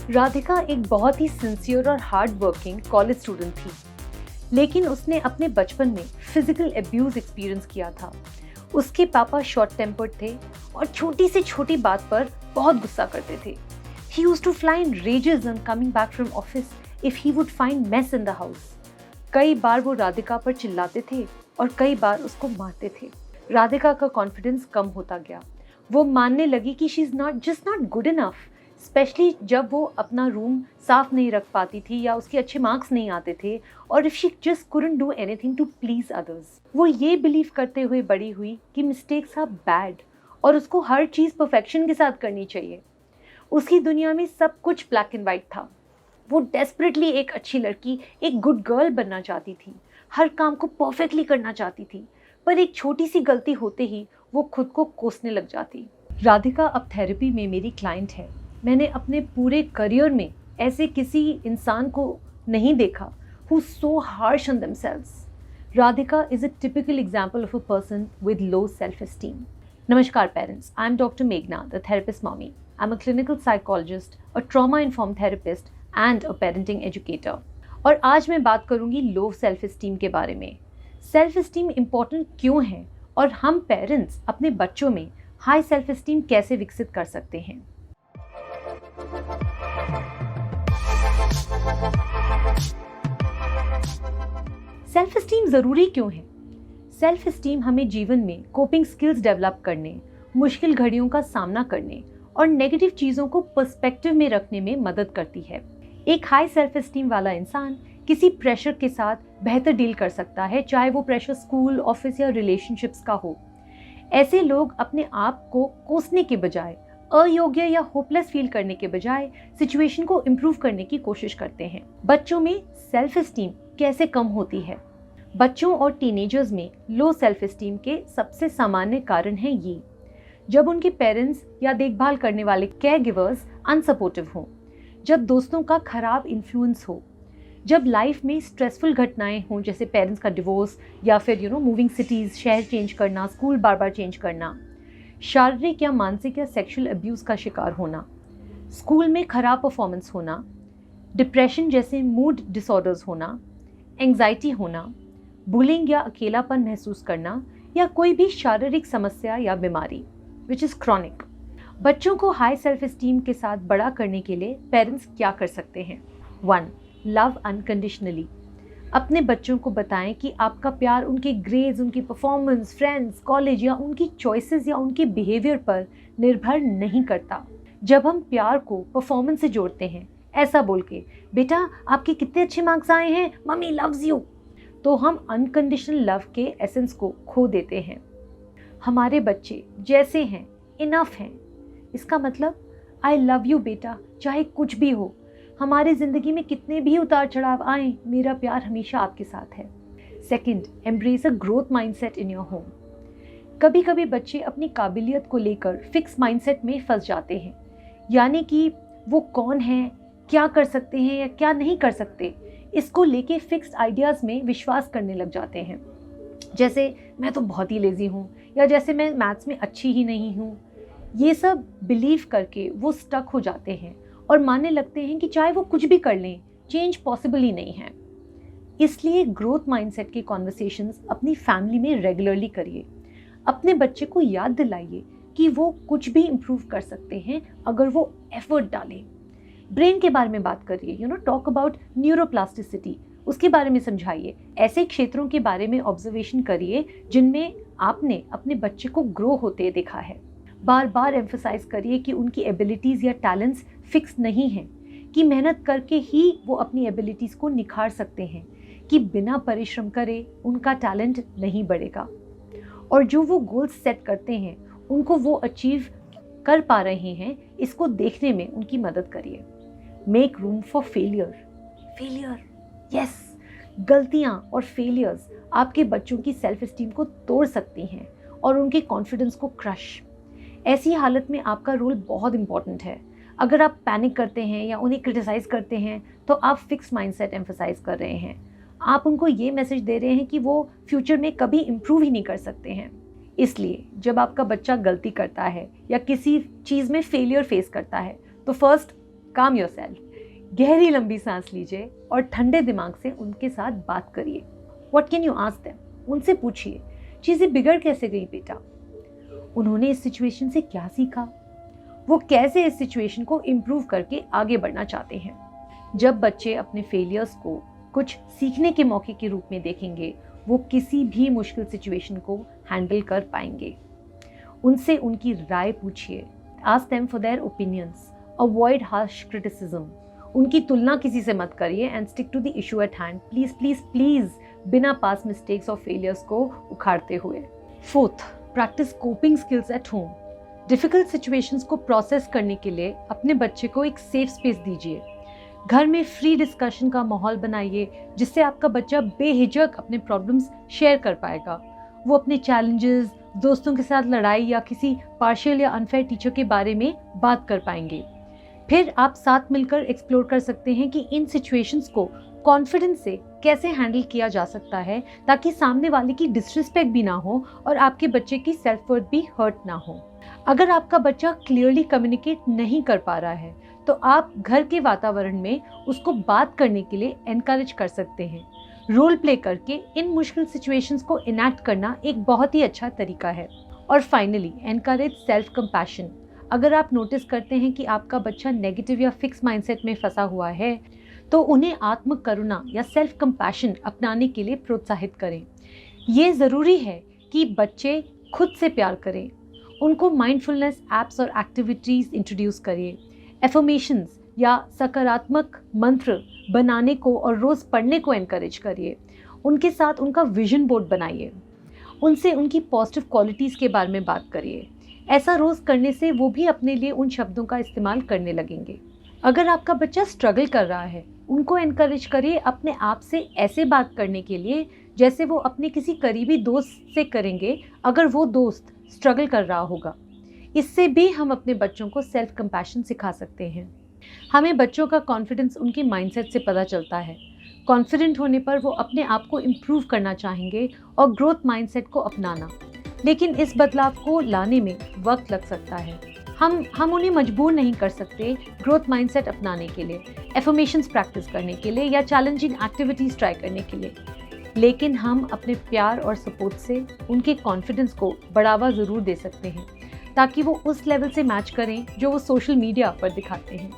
राधिका एक बहुत ही सिंसियर और हार्ड वर्किंग कॉलेज स्टूडेंट थी, लेकिन उसने अपने बचपन में फिजिकल अब्यूज एक्सपीरियंस किया था। उसके पापा शॉर्ट टेम्पर्ड थे और छोटी से छोटी बात पर बहुत गुस्सा करते थे। He used to fly in rages on coming back from office if he would find mess in the house. कई बार वो राधिका पर चिल्लाते थे और कई बार उसको मारते थे। राधिका का कॉन्फिडेंस कम होता गया। वो मानने लगी कि she is not good enough, specially जब वो अपना रूम साफ नहीं रख पाती थी या उसके अच्छे मार्क्स नहीं आते थे, और if she just couldn't do anything to please others. वो ये बिलीव करते हुए बड़ी हुई कि मिस्टेक्स आर बैड और उसको हर चीज़ परफेक्शन के साथ करनी चाहिए। उसकी दुनिया में सब कुछ ब्लैक एंड वाइट था। वो डेस्परेटली एक अच्छी लड़की, एक गुड गर्ल बनना चाहती थी, हर काम को परफेक्टली करना चाहती थी, पर एक छोटी सी गलती होते ही वो खुद को कोसने लग जाती। राधिका अब थेरेपी में मेरी क्लाइंट है। मैंने अपने पूरे करियर में ऐसे किसी इंसान को नहीं देखा who so harsh on themselves. Radhika is a typical example of a person with low self-esteem. Namaskar parents, I am Dr. Meghna, the therapist mommy. I'm a clinical psychologist, a trauma-informed therapist and a parenting educator. और आज मैं बात करूंगी low self esteem के बारे में। Self esteem important क्यों है और हम पेरेंट्स अपने बच्चों में हाई सेल्फ एस्टीम कैसे विकसित कर सकते हैं। सेल्फ एस्टीम ज़रूरी क्यों है? सेल्फ एस्टीम हमें जीवन में कोपिंग स्किल्स डेवलप करने, मुश्किल घड़ियों का सामना करने और नेगेटिव चीज़ों को पर्सपेक्टिव में रखने में मदद करती है। एक हाई सेल्फ एस्टीम वाला इंसान किसी प्रेशर के साथ बेहतर डील कर सकता है, चाहे वो प्रेशर स्कूल, ऑफिस या रिलेशनशिप्स का हो। ऐसे लोग अपने आप को कोसने के बजाय, अयोग्य या होपलेस फील करने के बजाय सिचुएशन को इम्प्रूव करने की कोशिश करते हैं। बच्चों में सेल्फ एस्टीम कैसे कम होती है? बच्चों और टीनेजर्स में लो सेल्फ एस्टीम के सबसे सामान्य कारण हैं ये: जब उनके पेरेंट्स या देखभाल करने वाले केयर गिवर्स अनसपोर्टिव हों, जब दोस्तों का खराब इन्फ्लुएंस हो, जब लाइफ में स्ट्रेसफुल घटनाएं हों जैसे पेरेंट्स का डिवोर्स या फिर मूविंग सिटीज़, शहर चेंज करना, स्कूल बार बार चेंज करना, शारीरिक या मानसिक या सेक्सुअल अब्यूज़ का शिकार होना, स्कूल में खराब परफॉर्मेंस होना, डिप्रेशन जैसे मूड डिसऑर्डर्स होना, एंग्जाइटी होना, बुलिंग या अकेलापन महसूस करना, या कोई भी शारीरिक समस्या या बीमारी विच इज़ क्रॉनिक। बच्चों को हाई सेल्फ एस्टीम के साथ बड़ा करने के लिए पेरेंट्स क्या कर सकते हैं? 1. Love unconditionally. अपने बच्चों को बताएं कि आपका प्यार उनके ग्रेड्स, उनकी परफॉर्मेंस, फ्रेंड्स, कॉलेज या उनकी चॉइसेस या उनके बिहेवियर पर निर्भर नहीं करता। जब हम प्यार को परफॉर्मेंस से जोड़ते हैं, ऐसा बोल के, बेटा आपके कितने अच्छे मार्क्स आए हैं, मम्मी लव्स यू, तो हम अनकंडीशनल लव के एसेंस को खो देते हैं। हमारे बच्चे जैसे हैं इनफ हैं, इसका मतलब आई लव यू बेटा, चाहे कुछ भी हो, हमारी ज़िंदगी में कितने भी उतार चढ़ाव आए, मेरा प्यार हमेशा आपके साथ है। 2. Embrace a growth mindset in your home. कभी कभी बच्चे अपनी काबिलियत को लेकर फिक्स माइंडसेट में फंस जाते हैं, यानी कि वो कौन हैं, क्या कर सकते हैं या क्या नहीं कर सकते, इसको लेके फिक्स्ड आइडियाज़ में विश्वास करने लग जाते हैं। जैसे मैं तो बहुत ही लेज़ी हूँ, या जैसे मैं मैथ्स में अच्छी ही नहीं हूँ। ये सब बिलीव करके वो स्टक हो जाते हैं और मानने लगते हैं कि चाहे वो कुछ भी कर लें, चेंज पॉसिबल ही नहीं है। इसलिए ग्रोथ माइंडसेट की कॉन्वर्सेशंस अपनी फैमिली में रेगुलरली करिए। अपने बच्चे को याद दिलाइए कि वो कुछ भी इम्प्रूव कर सकते हैं अगर वो एफर्ट डालें। ब्रेन के बारे में बात करिए, टॉक अबाउट न्यूरोप्लास्टिसिटी, उसके बारे में समझाइए। ऐसे क्षेत्रों के बारे में ऑब्जर्वेशन करिए जिनमें आपने अपने बच्चे को ग्रो होते देखा है। बार बार एम्फसाइज करिए कि उनकी एबिलिटीज़ या टैलेंट्स फिक्स नहीं हैं, कि मेहनत करके ही वो अपनी एबिलिटीज़ को निखार सकते हैं, कि बिना परिश्रम करे उनका टैलेंट नहीं बढ़ेगा, और जो वो गोल्स सेट करते हैं उनको वो अचीव कर पा रहे हैं, इसको देखने में उनकी मदद करिए। Make room for failure, yes, गलतियाँ और फेलियर्स आपके बच्चों की सेल्फ एस्टीम को तोड़ सकती हैं और उनके कॉन्फिडेंस को क्रश। ऐसी हालत में आपका रोल बहुत इंपॉर्टेंट है। अगर आप पैनिक करते हैं या उन्हें क्रिटिसाइज करते हैं तो आप फिक्स माइंडसेट एम्फसाइज कर रहे हैं। आप उनको ये मैसेज दे रहे हैं कि वो फ्यूचर में कभी इम्प्रूव ही नहीं कर सकते हैं। इसलिए जब आपका बच्चा गलती करता है या किसी चीज़ में फेलियर फेस करता है तो फर्स्ट काम योरसेल्फ। गहरी लंबी सांस लीजिए और ठंडे दिमाग से उनके साथ बात करिए। What can you ask them? उनसे पूछिए, चीज़ें बिगड़ कैसे गई बेटा? उन्होंने इस सिचुएशन से क्या सीखा? वो कैसे इस सिचुएशन को इम्प्रूव करके आगे बढ़ना चाहते हैं? जब बच्चे अपने फेलियर्स को कुछ सीखने के मौके के रूप में देखेंगे, वो किसी भी मुश्किल सिचुएशन को हैंडल कर पाएंगे। उनसे उनकी राय पूछिए। Ask them for their opinions. Avoid harsh criticism. उनकी तुलना किसी से मत करिए and stick to the issue at hand. Please please please, बिना पास्ट मिस्टेक्स और फेलियर्स को उखाड़ते हुए। Fourth, practice coping skills at home. Difficult situations को प्रोसेस करने के लिए अपने बच्चे को एक सेफ स्पेस दीजिए। घर में फ्री डिस्कशन का माहौल बनाइए, जिससे आपका बच्चा बेहिचक अपने प्रॉब्लम्स शेयर कर पाएगा। वो अपने चैलेंजेस, दोस्तों के साथ लड़ाई या किसी पार्शियल या अनफेयर टीचर के बारे में बात कर पाएंगे। फिर आप साथ मिलकर एक्सप्लोर कर सकते हैं कि इन सिचुएशंस को कॉन्फिडेंस से कैसे हैंडल किया जा सकता है, ताकि सामने वाले की डिसरिस्पेक्ट भी ना हो और आपके बच्चे की सेल्फ वर्थ भी हर्ट ना हो। अगर आपका बच्चा क्लियरली कम्युनिकेट नहीं कर पा रहा है, तो आप घर के वातावरण में उसको बात करने के लिए एनकरेज कर सकते हैं। रोल प्ले करके इन मुश्किल सिचुएशंस को इनैक्ट करना एक बहुत ही अच्छा तरीका है। और फाइनली, एनकरेज सेल्फ कंपैशन। अगर आप नोटिस करते हैं कि आपका बच्चा नेगेटिव या फिक्स माइंडसेट में फंसा हुआ है, तो उन्हें आत्म करुणा या सेल्फ कंपैशन अपनाने के लिए प्रोत्साहित करें। ये ज़रूरी है कि बच्चे खुद से प्यार करें। उनको माइंडफुलनेस ऐप्स और एक्टिविटीज़ इंट्रोड्यूस करिए। एफर्मेशंस या सकारात्मक मंत्र बनाने को और रोज़ पढ़ने को एनकरेज करिए। उनके साथ उनका विजन बोर्ड बनाइए। उनसे उनकी पॉजिटिव क्वालिटीज़ के बारे में बात करिए। ऐसा रोज़ करने से वो भी अपने लिए उन शब्दों का इस्तेमाल करने लगेंगे। अगर आपका बच्चा स्ट्रगल कर रहा है, उनको एनकरेज करिए अपने आप से ऐसे बात करने के लिए जैसे वो अपने किसी करीबी दोस्त से करेंगे अगर वो दोस्त स्ट्रगल कर रहा होगा। इससे भी हम अपने बच्चों को सेल्फ कंपैशन सिखा सकते हैं। हमें बच्चों का कॉन्फिडेंस उनके माइंडसेट से पता चलता है। कॉन्फिडेंट होने पर वो अपने आप को इम्प्रूव करना चाहेंगे और ग्रोथ माइंडसेट को अपनाना। लेकिन इस बदलाव को लाने में वक्त लग सकता है। हम उन्हें मजबूर नहीं कर सकते ग्रोथ माइंडसेट अपनाने के लिए, एफर्मेशंस प्रैक्टिस करने के लिए या चैलेंजिंग एक्टिविटीज़ ट्राई करने के लिए। लेकिन हम अपने प्यार और सपोर्ट से उनके कॉन्फिडेंस को बढ़ावा ज़रूर दे सकते हैं, ताकि वो उस लेवल से मैच करें जो वो सोशल मीडिया पर दिखाते हैं।